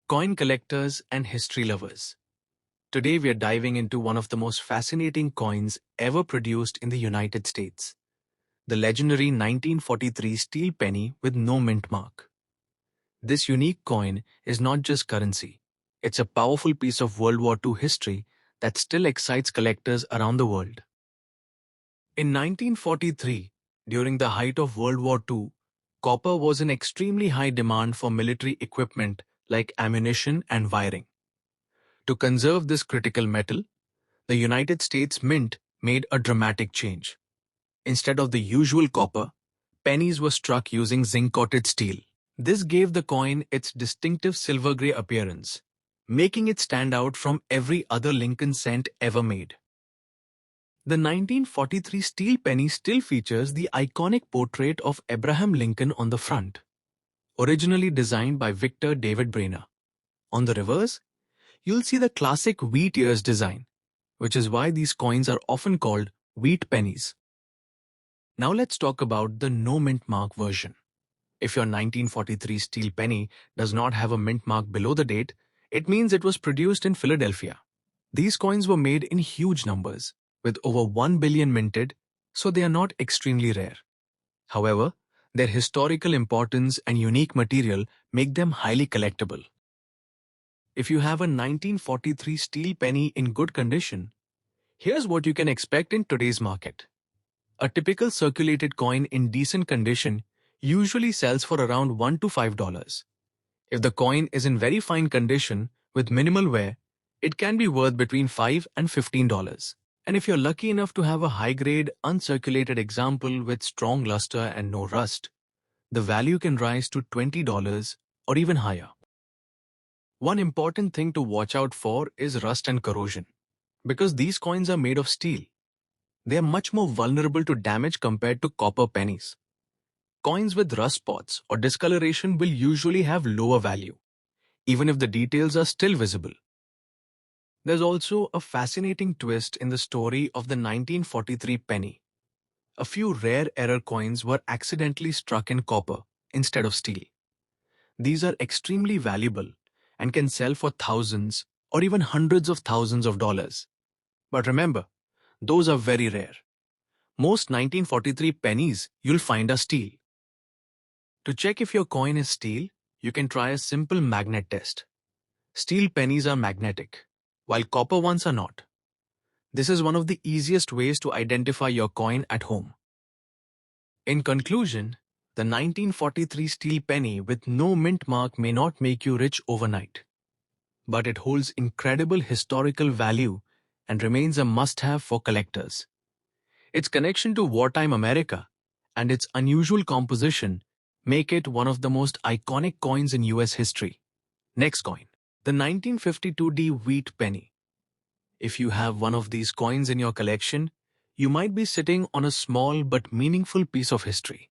Coin collectors and history lovers. Today we are diving into one of the most fascinating coins ever produced in the United States, the legendary 1943 steel penny with no mint mark. This unique coin is not just currency, it's a powerful piece of World War II history that still excites collectors around the world. In 1943, during the height of World War II, copper was in extremely high demand for military equipment like ammunition and wiring. To conserve this critical metal, the United States Mint made a dramatic change. Instead of the usual copper, pennies were struck using zinc-coated steel. This gave the coin its distinctive silver-gray appearance, making it stand out from every other Lincoln cent ever made. The 1943 steel penny still features the iconic portrait of Abraham Lincoln on the front, originally designed by Victor David Brainerd. On the reverse, you'll see the classic wheat ears design, which is why these coins are often called wheat pennies. Now let's talk about the no mint mark version. If your 1943 steel penny does not have a mint mark below the date, it means it was produced in Philadelphia. These coins were made in huge numbers, with over 1 billion minted, so they are not extremely rare. However, their historical importance and unique material make them highly collectible. If you have a 1943 steel penny in good condition, here's what you can expect in today's market. A typical circulated coin in decent condition usually sells for around $1 to $5. If the coin is in very fine condition with minimal wear, it can be worth between $5 and $15. And if you're lucky enough to have a high-grade, uncirculated example with strong luster and no rust, the value can rise to $20 or even higher. One important thing to watch out for is rust and corrosion. Because these coins are made of steel, they are much more vulnerable to damage compared to copper pennies. Coins with rust spots or discoloration will usually have lower value, even if the details are still visible. There's also a fascinating twist in the story of the 1943 penny. A few rare error coins were accidentally struck in copper instead of steel. These are extremely valuable and can sell for thousands or even hundreds of thousands of dollars. But remember, those are very rare. Most 1943 pennies you'll find are steel. To check if your coin is steel, you can try a simple magnet test. Steel pennies are magnetic, while copper ones are not. This is one of the easiest ways to identify your coin at home. In conclusion, the 1943 steel penny with no mint mark may not make you rich overnight, but it holds incredible historical value and remains a must-have for collectors. Its connection to wartime America and its unusual composition make it one of the most iconic coins in US history. Next coin, the 1952D wheat penny. If you have one of these coins in your collection, you might be sitting on a small but meaningful piece of history.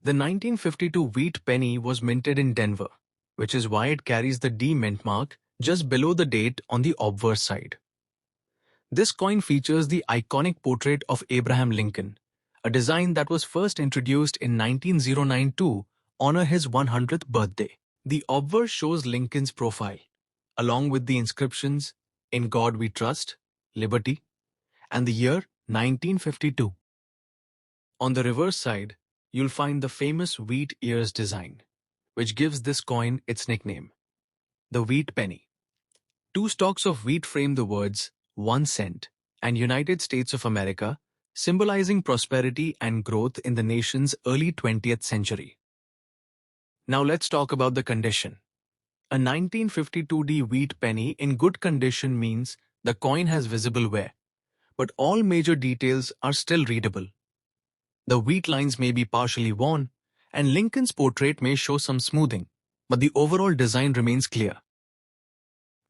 The 1952 wheat penny was minted in Denver, which is why it carries the D mint mark just below the date on the obverse side. This coin features the iconic portrait of Abraham Lincoln, a design that was first introduced in 1909 to honor his 100th birthday. The obverse shows Lincoln's profile, along with the inscriptions, "In God We Trust," "Liberty," and the year 1952. On the reverse side, you'll find the famous wheat ears design, which gives this coin its nickname, the wheat penny. Two stalks of wheat frame the words 1 cent and United States of America, symbolizing prosperity and growth in the nation's early 20th century. Now let's talk about the condition. A 1952D wheat penny in good condition means the coin has visible wear, but all major details are still readable. The wheat lines may be partially worn, and Lincoln's portrait may show some smoothing, but the overall design remains clear.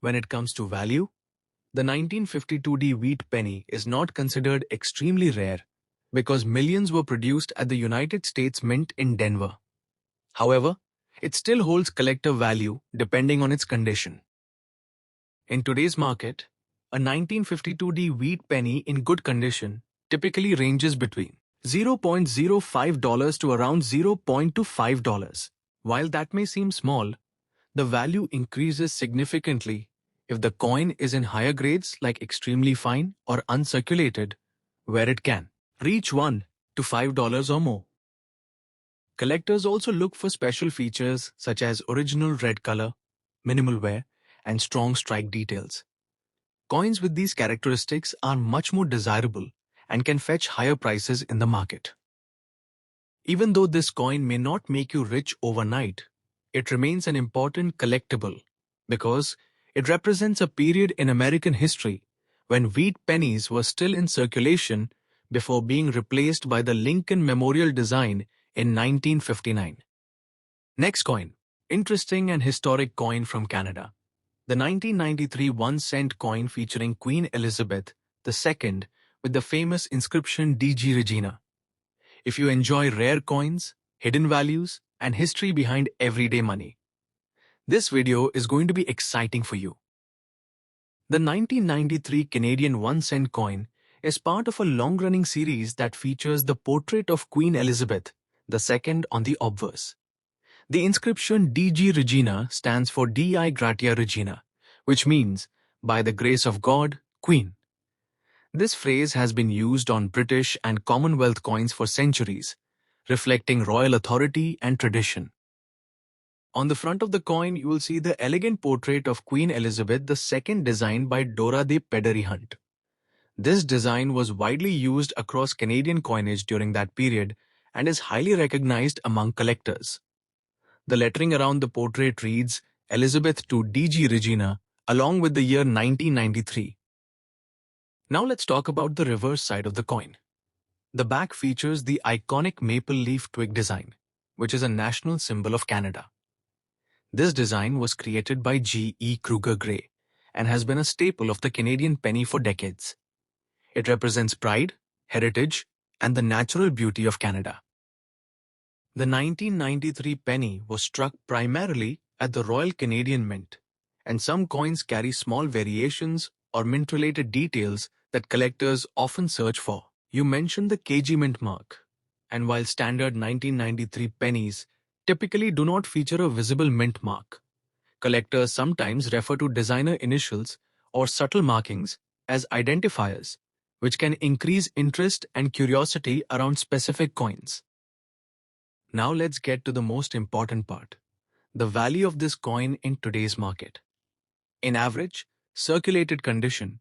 When it comes to value, the 1952D wheat penny is not considered extremely rare because millions were produced at the United States Mint in Denver. However, it still holds collector value depending on its condition. In today's market, a 1952D wheat penny in good condition typically ranges between $0.05 to around $0.25. While that may seem small, The value increases significantly if the coin is in higher grades like extremely fine or uncirculated, where it can reach $1 to $5 or more. Collectors also look for special features such as original red color, minimal wear, and strong strike details. Coins with these characteristics are much more desirable and can fetch higher prices in the market. Even though this coin may not make you rich overnight, it remains an important collectible because it represents a period in American history when wheat pennies were still in circulation before being replaced by the Lincoln Memorial design in 1959. Next coin. Interesting and historic coin from Canada. The 1993 1-cent coin featuring Queen Elizabeth II with the famous inscription DG Regina. If you enjoy rare coins, hidden values, and history behind everyday money, this video is going to be exciting for you. The 1993 Canadian 1-cent coin is part of a long-running series that features the portrait of Queen Elizabeth II on the obverse. The inscription DG Regina stands for Dei Gratia Regina, which means, by the grace of God, Queen. This phrase has been used on British and Commonwealth coins for centuries, reflecting royal authority and tradition. On the front of the coin, you will see the elegant portrait of Queen Elizabeth II designed by Dora de Pedery Hunt. This design was widely used across Canadian coinage during that period and is highly recognized among collectors. The lettering around the portrait reads Elizabeth to DG Regina, along with the year 1993. Now let's talk about the reverse side of the coin. The back features the iconic maple leaf twig design, which is a national symbol of Canada. This design was created by G. E. Kruger Gray and has been a staple of the Canadian penny for decades. It represents pride, heritage, and the natural beauty of Canada. The 1993 penny was struck primarily at the Royal Canadian Mint, and some coins carry small variations or mint-related details that collectors often search for. You mentioned the KG Mint mark, and while standard 1993 pennies typically do not feature a visible mint mark, collectors sometimes refer to designer initials or subtle markings as identifiers, which can increase interest and curiosity around specific coins. Now let's get to the most important part, the value of this coin in today's market. In average, circulated condition,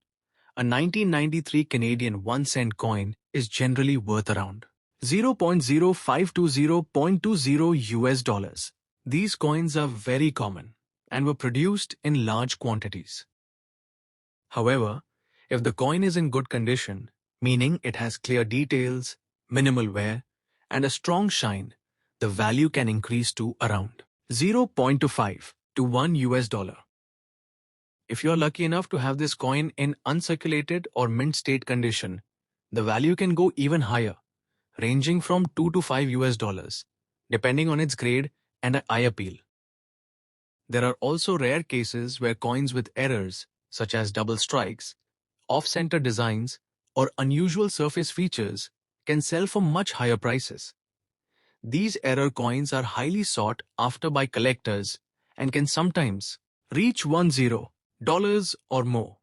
a 1993 Canadian 1-cent coin is generally worth around $0.0520.20 US. These coins are very common and were produced in large quantities. However, if the coin is in good condition, meaning it has clear details, minimal wear, and a strong shine, the value can increase to around $0.25 to $1 US. If you are lucky enough to have this coin in uncirculated or mint state condition, the value can go even higher, ranging from $2 to $5 US, depending on its grade and eye appeal. There are also rare cases where coins with errors, such as double strikes, off-center designs, or unusual surface features, can sell for much higher prices. These error coins are highly sought after by collectors and can sometimes reach $10 or more.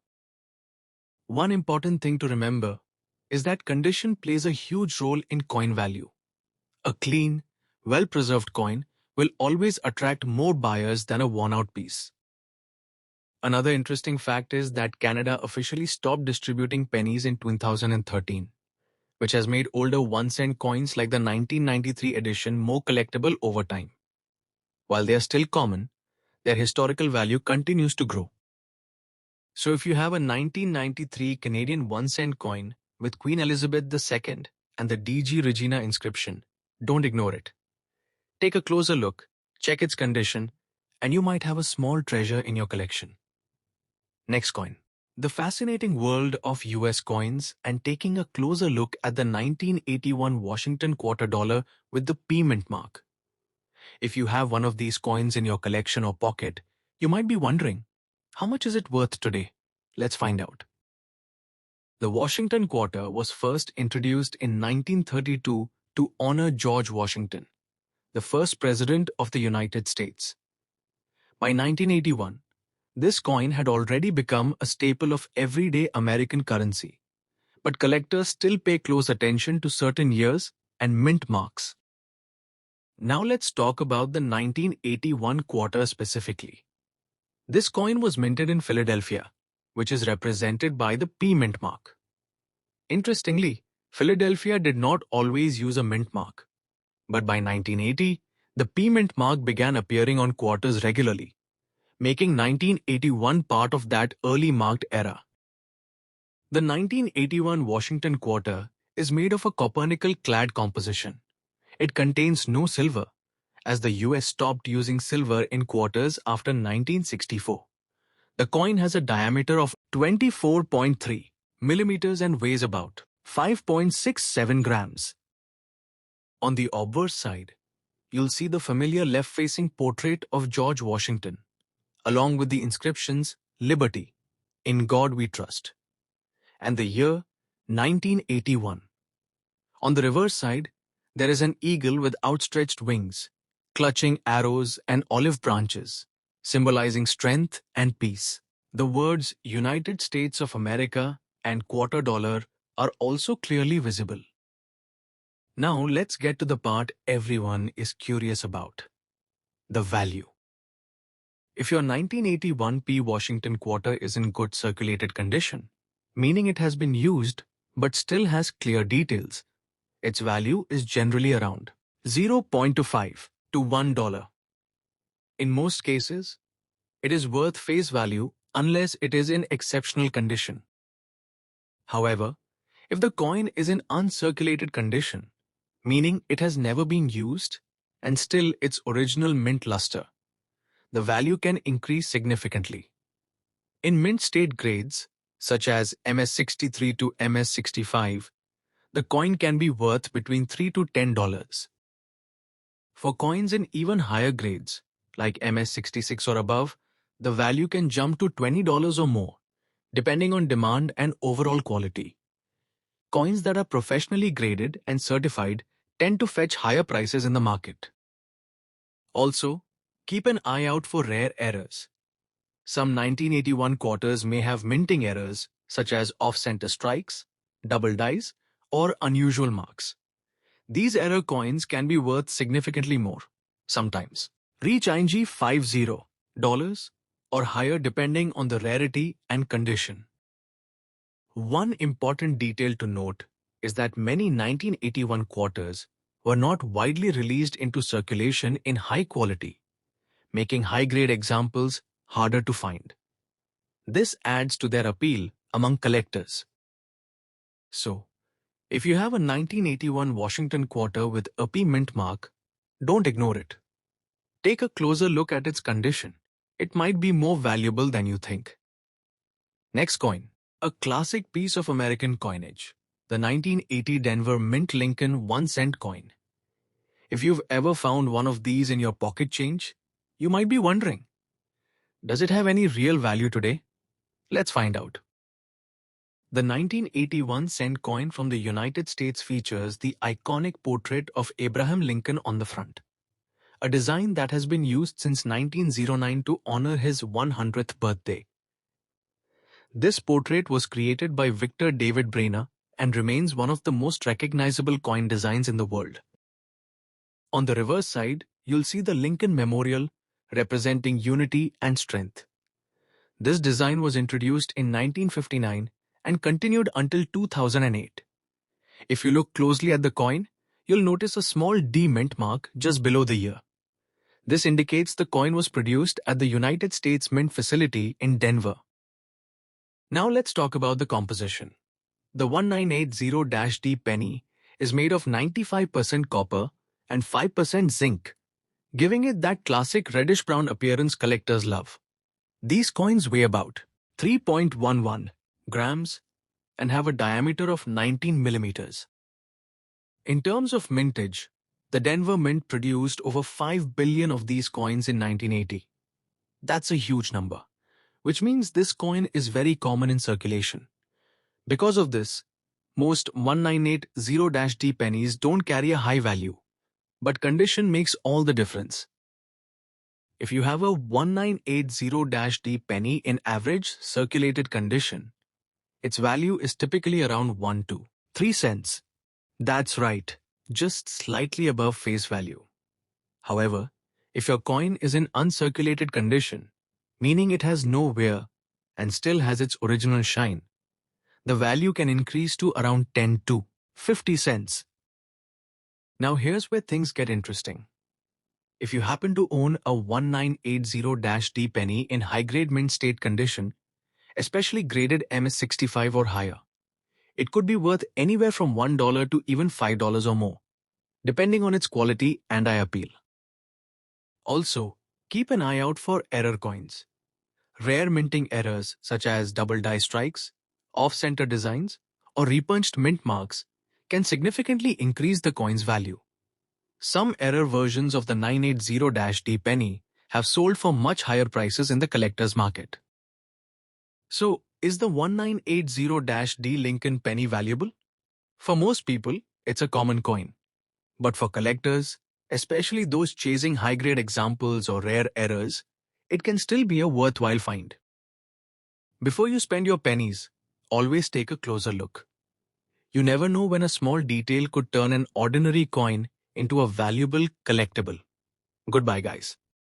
One important thing to remember is that condition plays a huge role in coin value. A clean, well-preserved coin will always attract more buyers than a worn-out piece. Another interesting fact is that Canada officially stopped distributing pennies in 2013, which has made older 1-cent coins like the 1993 edition more collectible over time. While they are still common, their historical value continues to grow. So if you have a 1993 Canadian 1-cent coin with Queen Elizabeth II and the DG Regina inscription, don't ignore it. Take a closer look, check its condition, and you might have a small treasure in your collection. Next coin. The fascinating world of US coins and taking a closer look at the 1981 Washington quarter dollar with the P mint mark. If you have one of these coins in your collection or pocket, you might be wondering, how much is it worth today? Let's find out. The Washington quarter was first introduced in 1932 to honor George Washington, the first president of the United States. By 1981, this coin had already become a staple of everyday American currency, but collectors still pay close attention to certain years and mint marks. Now let's talk about the 1981 quarter specifically. This coin was minted in Philadelphia, which is represented by the P mint mark. Interestingly, Philadelphia did not always use a mint mark, but by 1980, the P mint mark began appearing on quarters regularly, making 1981 part of that early marked era. The 1981 Washington quarter is made of a coppernickel clad composition. It contains no silver, as the US stopped using silver in quarters after 1964. The coin has a diameter of 24.3 millimeters and weighs about 5.67 grams. On the obverse side, you'll see the familiar left-facing portrait of George Washington, along with the inscriptions Liberty, In God We Trust, and the year 1981. On the reverse side, there is an eagle with outstretched wings, clutching arrows and olive branches, symbolizing strength and peace. The words United States of America and quarter dollar are also clearly visible. Now let's get to the part everyone is curious about: the value. If your 1981 P Washington quarter is in good circulated condition, meaning it has been used but still has clear details, its value is generally around 0.25 to $1. In most cases, it is worth face value unless it is in exceptional condition. However, if the coin is in uncirculated condition, meaning it has never been used and still its original mint luster, the value can increase significantly. In mint state grades, such as MS63 to MS65, the coin can be worth between $3 to $10. For coins in even higher grades, like MS66 or above, the value can jump to $20 or more, depending on demand and overall quality. Coins that are professionally graded and certified tend to fetch higher prices in the market. Also, keep an eye out for rare errors. Some 1981 quarters may have minting errors such as off-center strikes, double dies, or unusual marks. These error coins can be worth significantly more, sometimes reach ING $50 or higher depending on the rarity and condition. One important detail to note is that many 1981 quarters were not widely released into circulation in high quality, making high-grade examples harder to find. This adds to their appeal among collectors. So, if you have a 1981 Washington quarter with a P mint mark, don't ignore it. Take a closer look at its condition. It might be more valuable than you think. Next coin, a classic piece of American coinage, the 1980 Denver Mint Lincoln 1-cent coin. If you've ever found one of these in your pocket change, you might be wondering, does it have any real value today? Let's find out. The 1981 cent coin from the United States features the iconic portrait of Abraham Lincoln on the front, a design that has been used since 1909 to honor his 100th birthday. This portrait was created by Victor David Brainer and remains one of the most recognizable coin designs in the world. On the reverse side, you'll see the Lincoln Memorial representing unity and strength. This design was introduced in 1959 and continued until 2008. If you look closely at the coin, you'll notice a small D mint mark just below the year. This indicates the coin was produced at the United States Mint facility in Denver. Now let's talk about the composition. The 1980-D penny is made of 95% copper and 5% zinc, giving it that classic reddish-brown appearance collectors love. These coins weigh about 3.11 grams and have a diameter of 19 millimeters. In terms of mintage, the Denver Mint produced over 5 billion of these coins in 1980. That's a huge number, which means this coin is very common in circulation. Because of this, most 1980-D pennies don't carry a high value, but condition makes all the difference. If you have a 1980-D penny in average circulated condition, its value is typically around 1 to 3 cents. That's right, just slightly above face value. However, if your coin is in uncirculated condition, meaning it has no wear and still has its original shine, the value can increase to around 10 to 50 cents. Now here's where things get interesting. If you happen to own a 1980-D penny in high-grade mint state condition, especially graded MS65 or higher, it could be worth anywhere from $1 to even $5 or more, depending on its quality and eye appeal. Also, keep an eye out for error coins. Rare minting errors such as double die strikes, off-center designs, or repunched mint marks can significantly increase the coin's value. Some error versions of the 980-D penny have sold for much higher prices in the collector's market. So, is the 1980-D Lincoln penny valuable? For most people, it's a common coin. But for collectors, especially those chasing high-grade examples or rare errors, it can still be a worthwhile find. Before you spend your pennies, always take a closer look. You never know when a small detail could turn an ordinary coin into a valuable collectible. Goodbye, guys.